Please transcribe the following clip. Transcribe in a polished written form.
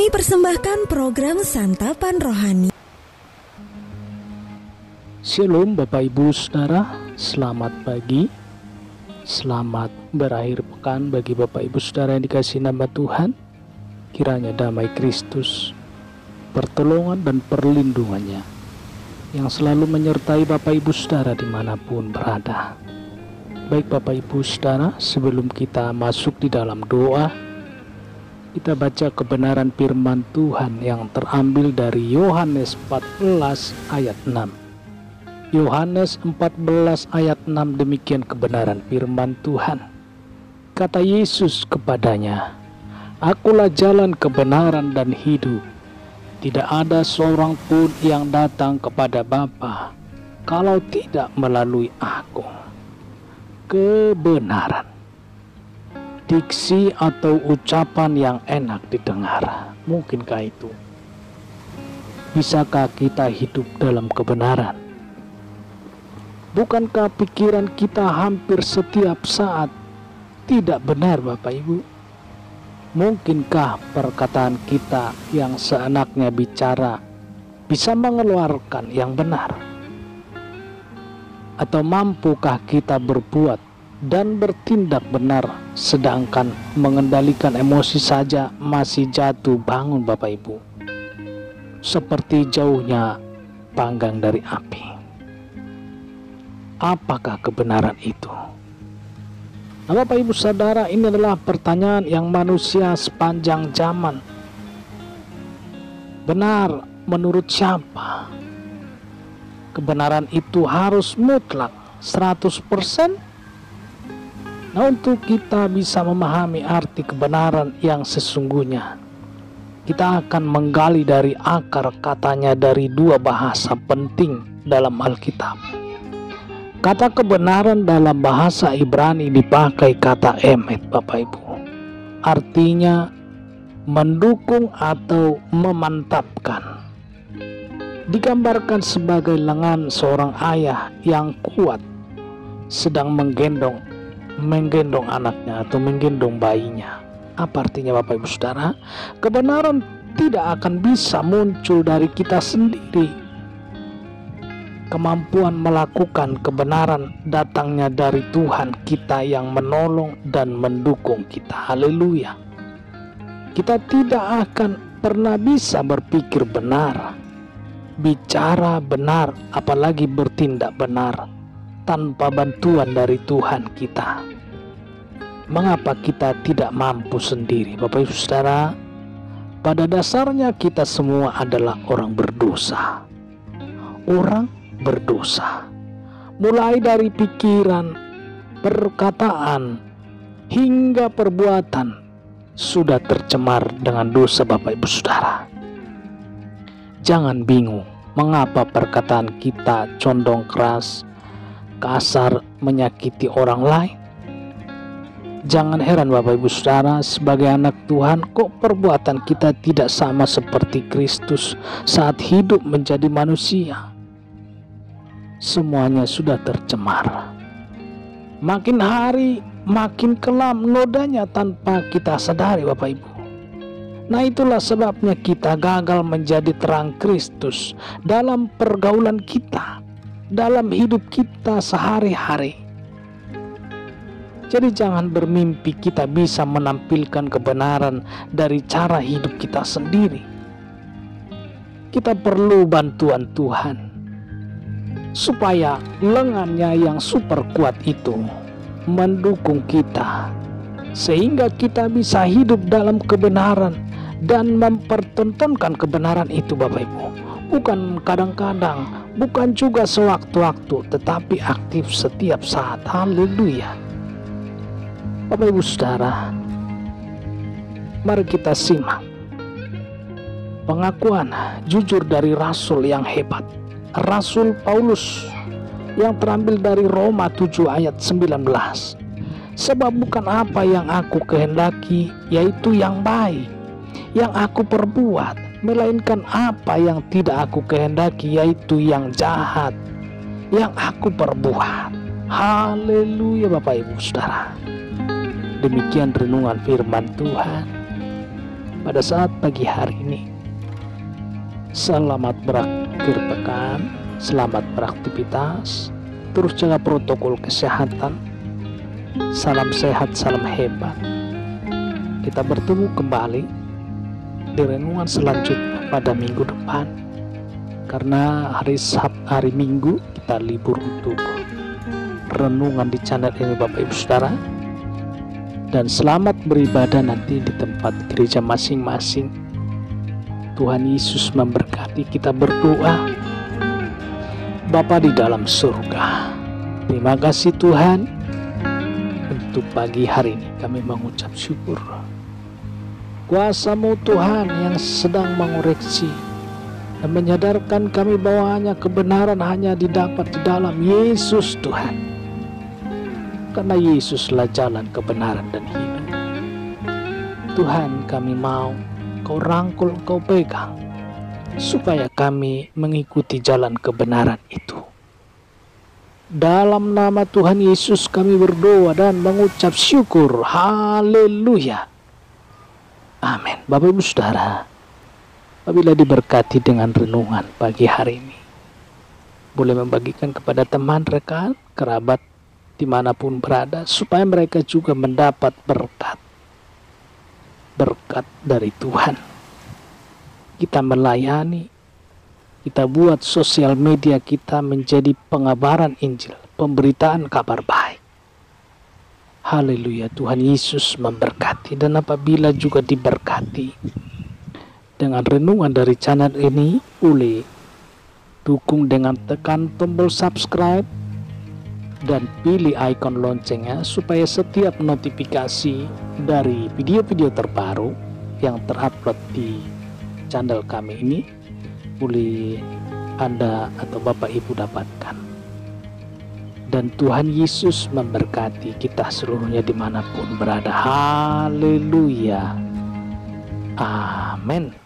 Kami persembahkan program Santapan Rohani. Shalom Bapak Ibu Saudara, selamat pagi. Selamat berakhir pekan bagi Bapak Ibu Saudara yang dikasihi nama Tuhan. Kiranya damai Kristus, pertolongan dan perlindungannya yang selalu menyertai Bapak Ibu Saudara dimanapun berada. Baik Bapak Ibu Saudara, sebelum kita masuk di dalam doa, kita baca kebenaran firman Tuhan yang terambil dari Yohanes 14 ayat 6. Yohanes 14 ayat 6, demikian kebenaran firman Tuhan. Kata Yesus kepadanya, "Akulah jalan, kebenaran dan hidup. Tidak ada seorang pun yang datang kepada Bapa kalau tidak melalui Aku." Kebenaran, diksi atau ucapan yang enak didengar. Mungkinkah itu? Bisakah kita hidup dalam kebenaran? Bukankah pikiran kita hampir setiap saat tidak benar Bapak Ibu? Mungkinkah perkataan kita yang seenaknya bicara bisa mengeluarkan yang benar? Atau mampukah kita berbuat dan bertindak benar sedangkan mengendalikan emosi saja masih jatuh bangun Bapak Ibu, seperti jauhnya panggang dari api? Apakah kebenaran itu? Nah, Bapak Ibu Saudara, ini adalah pertanyaan yang manusia sepanjang zaman. Benar menurut siapa? Kebenaran itu harus mutlak 100%. Nah, untuk kita bisa memahami arti kebenaran yang sesungguhnya, kita akan menggali dari akar katanya dari dua bahasa penting dalam Alkitab. Kata kebenaran dalam bahasa Ibrani dipakai kata emet Bapak Ibu. Artinya mendukung atau memantapkan. Digambarkan sebagai lengan seorang ayah yang kuat sedang menggendong anaknya atau menggendong bayinya. Apa artinya Bapak Ibu Saudara? Kebenaran tidak akan bisa muncul dari kita sendiri. Kemampuan melakukan kebenaran datangnya dari Tuhan kita yang menolong dan mendukung kita. Haleluya. Kita tidak akan pernah bisa berpikir benar, bicara benar, apalagi bertindak benar tanpa bantuan dari Tuhan kita. Mengapa kita tidak mampu sendiri Bapak Ibu Saudara? Pada dasarnya kita semua adalah orang berdosa. Orang berdosa. Mulai dari pikiran, perkataan, hingga perbuatan sudah tercemar dengan dosa Bapak Ibu Saudara. Jangan bingung mengapa perkataan kita condong keras, kasar, menyakiti orang lain. Jangan heran Bapak Ibu Saudara, sebagai anak Tuhan kok perbuatan kita tidak sama seperti Kristus saat hidup menjadi manusia. Semuanya sudah tercemar. Makin hari makin kelam nodanya tanpa kita sadari Bapak Ibu. Nah, itulah sebabnya kita gagal menjadi terang Kristus dalam pergaulan kita, dalam hidup kita sehari-hari. Jadi jangan bermimpi kita bisa menampilkan kebenaran dari cara hidup kita sendiri. Kita perlu bantuan Tuhan supaya lengannya yang super kuat itu mendukung kita, sehingga kita bisa hidup dalam kebenaran dan mempertontonkan kebenaran itu Bapak Ibu. Bukan kadang-kadang, bukan juga sewaktu-waktu, tetapi aktif setiap saat. Haleluya. Bapak Ibu Saudara, mari kita simak pengakuan jujur dari Rasul yang hebat, Rasul Paulus, yang terambil dari Roma 7 ayat 19. Sebab bukan apa yang aku kehendaki, yaitu yang baik, yang aku perbuat, melainkan apa yang tidak aku kehendaki, yaitu yang jahat, yang aku perbuat. Haleluya Bapak Ibu Saudara. Demikian renungan firman Tuhan. pada saat pagi hari ini. Selamat berakhir pekan, selamat beraktivitas, terus jaga protokol kesehatan. Salam sehat, salam hebat. Kita bertemu kembali di renungan selanjutnya pada minggu depan. Karena hari Minggu kita libur untuk renungan di channel ini Bapak Ibu Saudara. Dan selamat beribadah nanti di tempat gereja masing-masing. Tuhan Yesus memberkati. Kita berdoa. Bapa di dalam surga, terima kasih Tuhan untuk pagi hari ini. Kami mengucap syukur. Kuasa-Mu Tuhan yang sedang mengoreksi dan menyadarkan kami bahwa hanya kebenaran hanya didapat di dalam Yesus Tuhan. Karena Yesuslah jalan kebenaran dan hidup. Tuhan, kami mau Kau rangkul, Kau pegang, supaya kami mengikuti jalan kebenaran itu. Dalam nama Tuhan Yesus kami berdoa dan mengucap syukur. Haleluya. Amin. Bapak Ibu Saudara, apabila diberkati dengan renungan pagi hari ini, boleh membagikan kepada teman, rekan, kerabat, dimanapun berada, supaya mereka juga mendapat berkat dari Tuhan. Kita melayani, kita buat sosial media kita menjadi pengabaran Injil, pemberitaan kabar baik. Haleluya, Tuhan Yesus memberkati. Dan apabila juga diberkati dengan renungan dari channel ini, boleh dukung dengan tekan tombol subscribe dan pilih ikon loncengnya supaya setiap notifikasi dari video-video terbaru yang terupload di channel kami ini boleh Anda atau Bapak Ibu dapatkan. Dan Tuhan Yesus memberkati kita seluruhnya dimanapun berada. Haleluya. Amin.